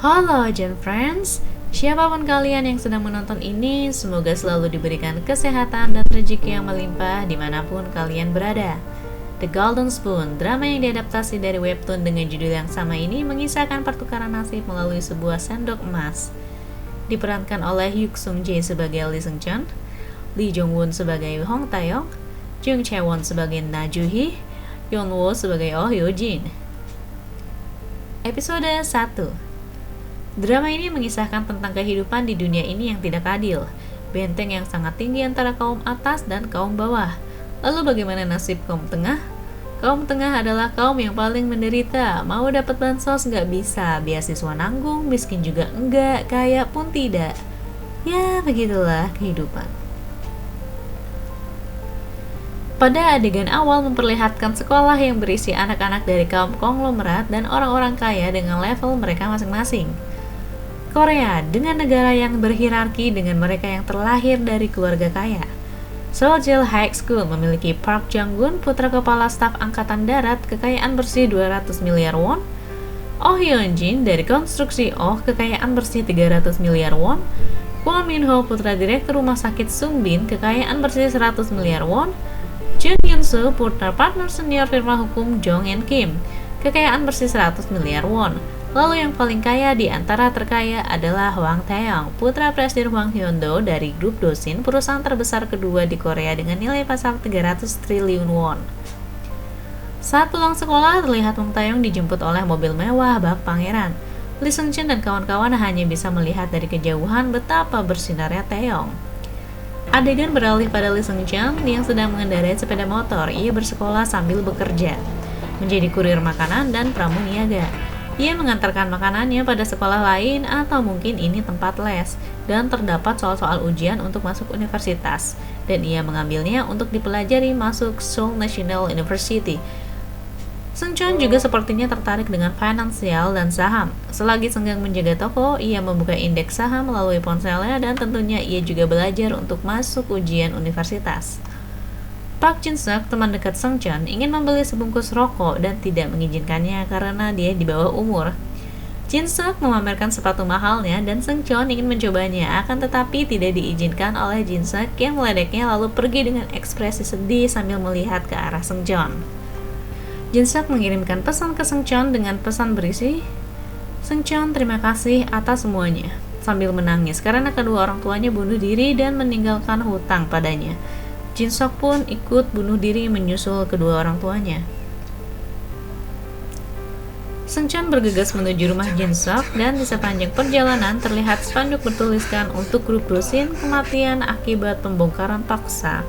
Halo Gen Friends, siapapun kalian yang sedang menonton ini, semoga selalu diberikan kesehatan dan rezeki yang melimpah dimanapun kalian berada. The Golden Spoon, drama yang diadaptasi dari webtoon dengan judul yang sama ini mengisahkan pertukaran nasib melalui sebuah sendok emas. Diperankan oleh Hyuk Sung Jae sebagai Lee Seung Cheon, Lee Jong Woon sebagai Hong Taeyong, Jung Chae Won sebagai Na Joo Hee, Yeon Woo sebagai Oh Hyo Jin. Episode 1. Drama ini mengisahkan tentang kehidupan di dunia ini yang tidak adil, benteng yang sangat tinggi antara kaum atas dan kaum bawah. Lalu bagaimana nasib kaum tengah? Kaum tengah adalah kaum yang paling menderita, mau dapat bansos nggak bisa, beasiswa nanggung, miskin juga enggak, kaya pun tidak. Ya, begitulah kehidupan. Pada adegan awal memperlihatkan sekolah yang berisi anak-anak dari kaum konglomerat dan orang-orang kaya dengan level mereka masing-masing. Korea dengan negara yang berhierarki dengan mereka yang terlahir dari keluarga kaya. Seoul High School memiliki Park Jang-gun, putra kepala staf angkatan darat, kekayaan bersih 200 miliar won. Oh Hyun Jin dari konstruksi Oh, kekayaan bersih 300 miliar won. Kwon Min Ho, putra direktur rumah sakit Sung Bin, kekayaan bersih 100 miliar won. Jung Hyun Soo, putra partner senior firma hukum Jong and Kim, kekayaan bersih 100 miliar won. Lalu yang paling kaya di antara terkaya adalah Hwang Taeyong, putra Presiden Hwang Hyun-do dari grup Dosin, perusahaan terbesar kedua di Korea dengan nilai pasar 300 triliun won. Saat pulang sekolah, terlihat Hwang Taeyong dijemput oleh mobil mewah bak pangeran. Lee Seung Cheon dan kawan-kawan hanya bisa melihat dari kejauhan betapa bersinarnya Taeyong. Adegan beralih pada Lee Seung Cheon yang sedang mengendarai sepeda motor. Ia bersekolah sambil bekerja, menjadi kurir makanan dan pramuniaga. Ia mengantarkan makanannya pada sekolah lain atau mungkin ini tempat les, dan terdapat soal-soal ujian untuk masuk universitas, dan ia mengambilnya untuk dipelajari masuk Seoul National University. Seung Cheon juga sepertinya tertarik dengan finansial dan saham. Selagi senggang menjaga toko, ia membuka indeks saham melalui ponselnya dan tentunya ia juga belajar untuk masuk ujian universitas. Park Jin-seok, teman dekat Seung Cheon, ingin membeli sebungkus rokok dan tidak mengizinkannya karena dia di bawah umur. Jin-seok memamerkan sepatu mahalnya dan Seung Cheon ingin mencobanya, akan tetapi tidak diizinkan oleh Jin-seok yang meledeknya lalu pergi dengan ekspresi sedih sambil melihat ke arah Seung Cheon. Jin-seok mengirimkan pesan ke Seung Cheon dengan pesan berisi, "Seung Cheon, terima kasih atas semuanya," sambil menangis karena kedua orang tuanya bunuh diri dan meninggalkan hutang padanya. Jin-seok pun ikut bunuh diri menyusul kedua orang tuanya. Seung Cheon bergegas menuju rumah Jin-seok dan di sepanjang perjalanan terlihat spanduk bertuliskan untuk grup Dosin, kematian akibat pembongkaran paksa.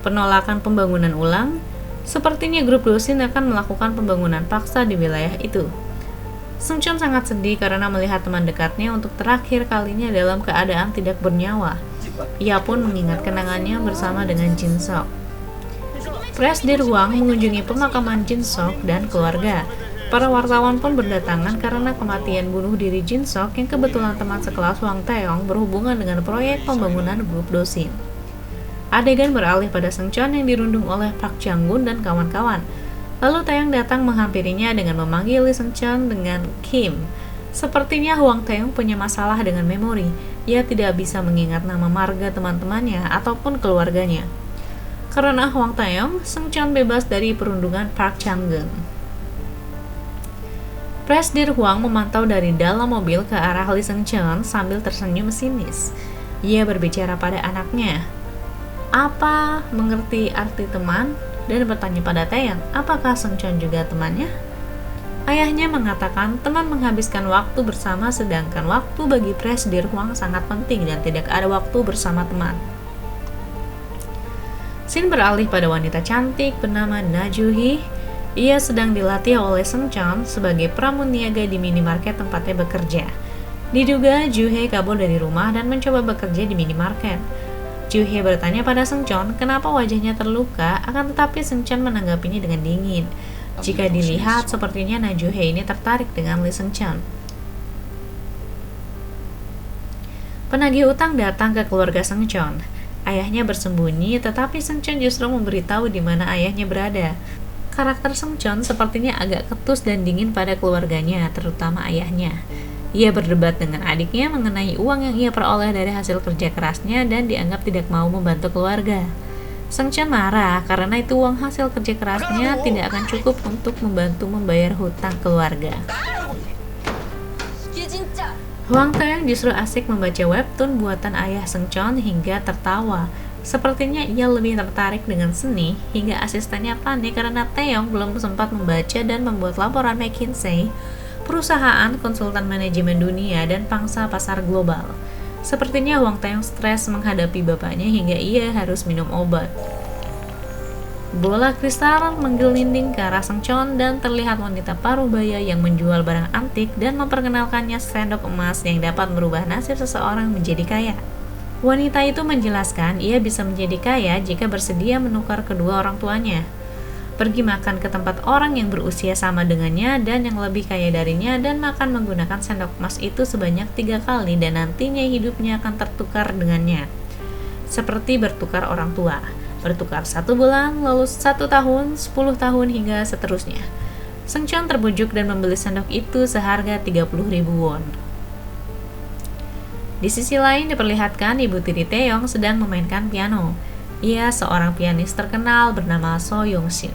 Penolakan pembangunan ulang. Sepertinya grup Dosin akan melakukan pembangunan paksa di wilayah itu. Seung Cheon sangat sedih karena melihat teman dekatnya untuk terakhir kalinya dalam keadaan tidak bernyawa. Ia pun mengingat kenangannya bersama dengan Jin-seok. Presiden Hwang mengunjungi pemakaman Jin-seok dan keluarga. Para wartawan pun berdatangan karena kematian bunuh diri Jin-seok yang kebetulan teman sekelas Hwang Taeyong berhubungan dengan proyek pembangunan grup Dosin. Adegan beralih pada Seung Cheon yang dirundung oleh Park Jang-gun dan kawan-kawan. Lalu Taeyong datang menghampirinya dengan memanggil Lee Seung Cheon dengan Kim. Sepertinya Hwang Taeyong punya masalah dengan memori. Ia tidak bisa mengingat nama marga teman-temannya ataupun keluarganya. Karena Hwang Taeyong, Seung Cheon bebas dari perundungan Park Jang-gun. Presiden Hwang memantau dari dalam mobil ke arah Lee Seung Cheon sambil tersenyum sinis. Ia berbicara pada anaknya, "Apa mengerti arti teman?" dan bertanya pada Taeyong, apakah Seung Cheon juga temannya? Ayahnya mengatakan teman menghabiskan waktu bersama sedangkan waktu bagi Presiden Hwang sangat penting dan tidak ada waktu bersama teman. Scene beralih pada wanita cantik bernama Na Joo Hee. Ia sedang dilatih oleh Seung Cheon sebagai pramuniaga di minimarket tempatnya bekerja. Diduga Joo Hee kabur dari rumah dan mencoba bekerja di minimarket. Joo Hee bertanya pada Seung Cheon kenapa wajahnya terluka, akan tetapi Seung Cheon menanggapinya dengan dingin. Jika dilihat, sepertinya Na Joo Hee ini tertarik dengan Lee Seung Cheon. Penagih utang datang ke keluarga Seung Cheon. Ayahnya bersembunyi, tetapi Seung Cheon justru memberitahu di mana ayahnya berada. Karakter Sung Chon sepertinya agak ketus dan dingin pada keluarganya, terutama ayahnya. Ia berdebat dengan adiknya mengenai uang yang ia peroleh dari hasil kerja kerasnya dan dianggap tidak mau membantu keluarga. Sung Chon marah karena itu uang hasil kerja kerasnya tidak akan cukup untuk membantu membayar hutang keluarga. Hwang Taeyong justru asik membaca webtoon buatan ayah Sung Chon hingga tertawa. Sepertinya ia lebih tertarik dengan seni hingga asistennya panik karena Taeyong belum sempat membaca dan membuat laporan McKinsey, perusahaan konsultan manajemen dunia dan pangsa pasar global. Sepertinya Hwang Taeyong stres menghadapi bapaknya hingga ia harus minum obat. Bola kristal menggelinding ke arah Sung Chon dan terlihat wanita parubaya yang menjual barang antik dan memperkenalkannya sendok emas yang dapat merubah nasib seseorang menjadi kaya. Wanita itu menjelaskan ia bisa menjadi kaya jika bersedia menukar kedua orang tuanya, pergi makan ke tempat orang yang berusia sama dengannya dan yang lebih kaya darinya dan makan menggunakan sendok emas itu sebanyak 3 kali dan nantinya hidupnya akan tertukar dengannya. Seperti bertukar orang tua. Bertukar 1 bulan, lalu 1 tahun, 10 tahun, hingga seterusnya. Sung Chon terbujuk dan membeli sendok itu seharga 30.000 won. Di sisi lain diperlihatkan ibu tiri Taeyong sedang memainkan piano. Ia seorang pianis terkenal bernama So Yong Shin.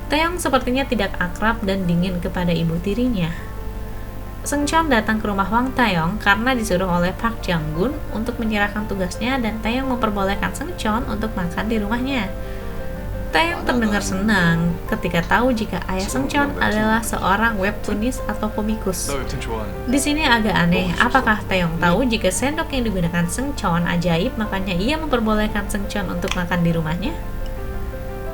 Taeyong sepertinya tidak akrab dan dingin kepada ibu tirinya. Sung Chon datang ke rumah Hwang Taeyong karena disuruh oleh Park Jang Gun untuk menyerahkan tugasnya dan Taeyong memperbolehkan Sung Chon untuk makan di rumahnya. Taeyong terdengar senang ketika tahu jika ayah Sung Chon adalah seorang webtoonis atau komikus. Di sini agak aneh, apakah Taeyong tahu jika sendok yang digunakan Sung Chon ajaib makanya ia memperbolehkan Sung Chon untuk makan di rumahnya?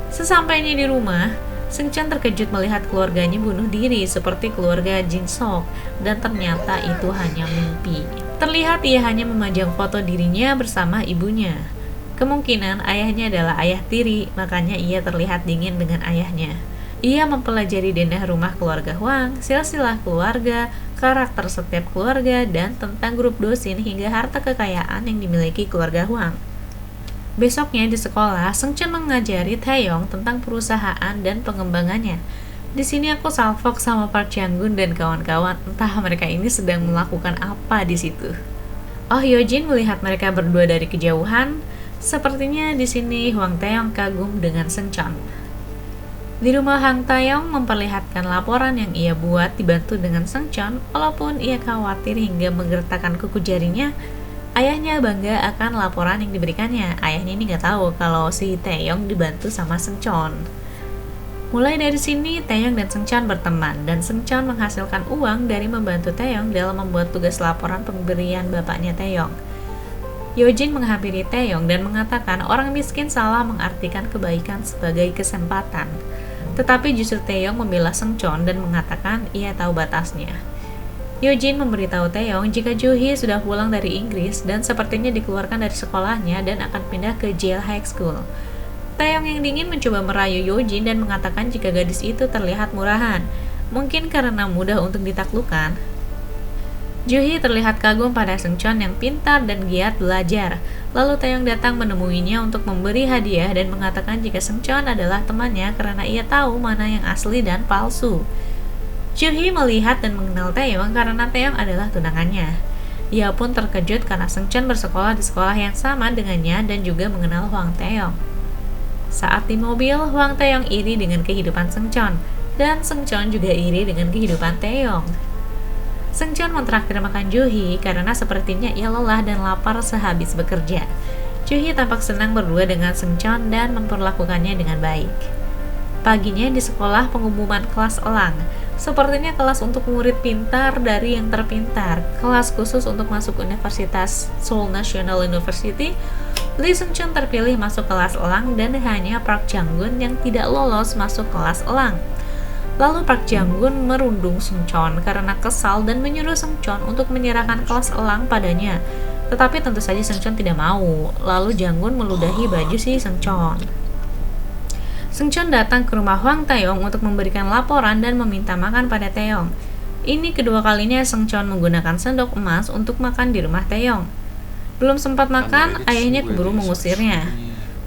Sesampainya di rumah, Sung Chon terkejut melihat keluarganya bunuh diri seperti keluarga Jin Sok dan ternyata itu hanya mimpi. Terlihat ia hanya memajang foto dirinya bersama ibunya. Kemungkinan ayahnya adalah ayah tiri, makanya ia terlihat dingin dengan ayahnya. Ia mempelajari denah rumah keluarga Hwang, silsilah keluarga, karakter setiap keluarga, dan tentang grup dosin hingga harta kekayaan yang dimiliki keluarga Hwang. Besoknya di sekolah, Sung Chon mengajari Taeyong tentang perusahaan dan pengembangannya. Di sini aku salfok sama Park Jang Gun dan kawan-kawan, entah mereka ini sedang melakukan apa di situ. Oh Hyojin melihat mereka berdua dari kejauhan. Sepertinya di sini Hwang Taeyong kagum dengan Sung Chon. Di rumah Hwang Taeyong memperlihatkan laporan yang ia buat dibantu dengan Sung Chon, walaupun ia khawatir hingga menggertakkan kuku jarinya. Ayahnya bangga akan laporan yang diberikannya. Ayahnya ini nggak tahu kalau si Taeyong dibantu sama Sung Chon. Mulai dari sini, Taeyong dan Sung Chon berteman, dan Sung Chon menghasilkan uang dari membantu Taeyong dalam membuat tugas laporan pemberian bapaknya Taeyong. Yojin menghampiri Taeyong dan mengatakan orang miskin salah mengartikan kebaikan sebagai kesempatan. Tetapi justru Taeyong membela Sung Chon dan mengatakan ia tahu batasnya. Yojin memberitahu Taeyong jika Joo-hee sudah pulang dari Inggris dan sepertinya dikeluarkan dari sekolahnya dan akan pindah ke Jail High School. Taeyong yang dingin mencoba merayu Yojin dan mengatakan jika gadis itu terlihat murahan, mungkin karena mudah untuk ditaklukkan. Joo-hee terlihat kagum pada Sung Chon yang pintar dan giat belajar. Lalu Taeyong datang menemuinya untuk memberi hadiah dan mengatakan jika Sung Chon adalah temannya karena ia tahu mana yang asli dan palsu. Joo-hee melihat dan mengenal Taeyong karena Taeyong adalah tunangannya. Ia pun terkejut karena Sung Chon bersekolah di sekolah yang sama dengannya dan juga mengenal Hwang Taeyong. Saat di mobil, Hwang Taeyong iri dengan kehidupan Sung Chon, dan Sung Chon juga iri dengan kehidupan Taeyong. Sung Chon mentraktir makan Joo-hee karena sepertinya ia lelah dan lapar sehabis bekerja. Joo-hee tampak senang berdua dengan Sung Chon dan memperlakukannya dengan baik. Paginya di sekolah pengumuman kelas elang. Sepertinya kelas untuk murid pintar dari yang terpintar, kelas khusus untuk masuk Universitas Seoul National University. Lee Sung Chon terpilih masuk kelas elang dan hanya Park Jang Gun yang tidak lolos masuk kelas elang. Lalu Park Jang Gun merundung Sung Chon karena kesal dan menyuruh Sung Chon untuk menyerahkan kelas elang padanya. Tetapi tentu saja Sung Chon tidak mau. Lalu Jang Gun meludahi baju si Sung Chon. Sung Chon datang ke rumah Hwang Taeyong untuk memberikan laporan dan meminta makan pada Taeyong. Ini kedua kalinya Sung Chon menggunakan sendok emas untuk makan di rumah Taeyong. Belum sempat makan, ayahnya keburu mengusirnya.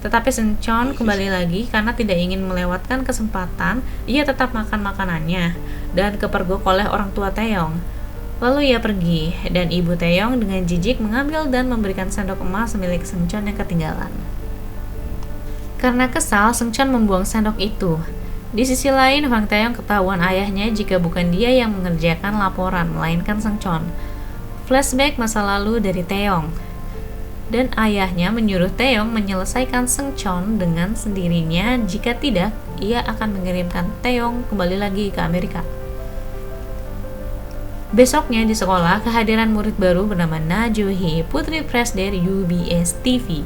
Tetapi Seungcheon kembali lagi karena tidak ingin melewatkan kesempatan, ia tetap makan makanannya dan kepergok oleh orang tua Taeyong. Lalu ia pergi, dan ibu Taeyong dengan jijik mengambil dan memberikan sendok emas milik Seungcheon yang ketinggalan. Karena kesal, Seungcheon membuang sendok itu. Di sisi lain, Hwang Taeyong ketahuan ayahnya jika bukan dia yang mengerjakan laporan, melainkan Seungcheon. Flashback masa lalu dari Taeyong. Dan ayahnya menyuruh Taeyong menyelesaikan Seungcheon dengan sendirinya, jika tidak, ia akan mengirimkan Taeyong kembali lagi ke Amerika. Besoknya di sekolah, kehadiran murid baru bernama Na Joo-hee, putri presiden UBS TV.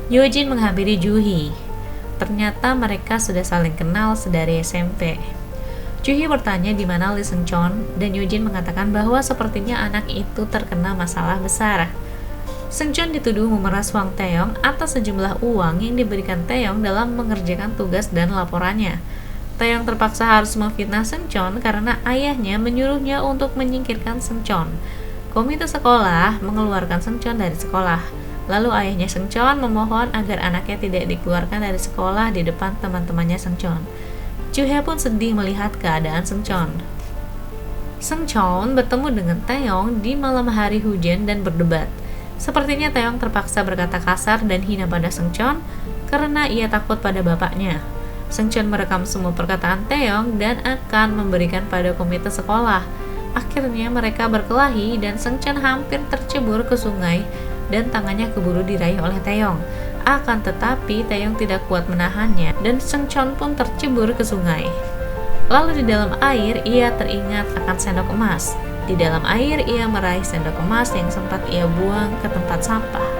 Yojin menghampiri Joo-hee. Ternyata mereka sudah saling kenal sedari SMP. Joo-hee bertanya di mana Lee Seungcheon, dan Yojin mengatakan bahwa sepertinya anak itu terkena masalah besar. Seungcheon dituduh memeras Hwang Taeyong atas sejumlah uang yang diberikan Taeyong dalam mengerjakan tugas dan laporannya. Taeyong terpaksa harus memfitnah Seungcheon karena ayahnya menyuruhnya untuk menyingkirkan Seungcheon. Komite sekolah mengeluarkan Seungcheon dari sekolah. Lalu ayahnya Seungcheon memohon agar anaknya tidak dikeluarkan dari sekolah di depan teman-temannya Seungcheon. Joo-hee pun sedih melihat keadaan Seungcheon. Seungcheon bertemu dengan Taeyong di malam hari hujan dan berdebat. Sepertinya Taeyong terpaksa berkata kasar dan hina pada Seungcheon karena ia takut pada bapaknya. Seungcheon merekam semua perkataan Taeyong dan akan memberikan pada komite sekolah. Akhirnya mereka berkelahi dan Seungcheon hampir tercebur ke sungai dan tangannya keburu diraih oleh Taeyong. Akan tetapi Taeyong tidak kuat menahannya dan Seungcheon pun tercebur ke sungai. Lalu di dalam air ia teringat akan sendok emas. Di dalam air ia meraih sendok emas yang sempat ia buang ke tempat sampah.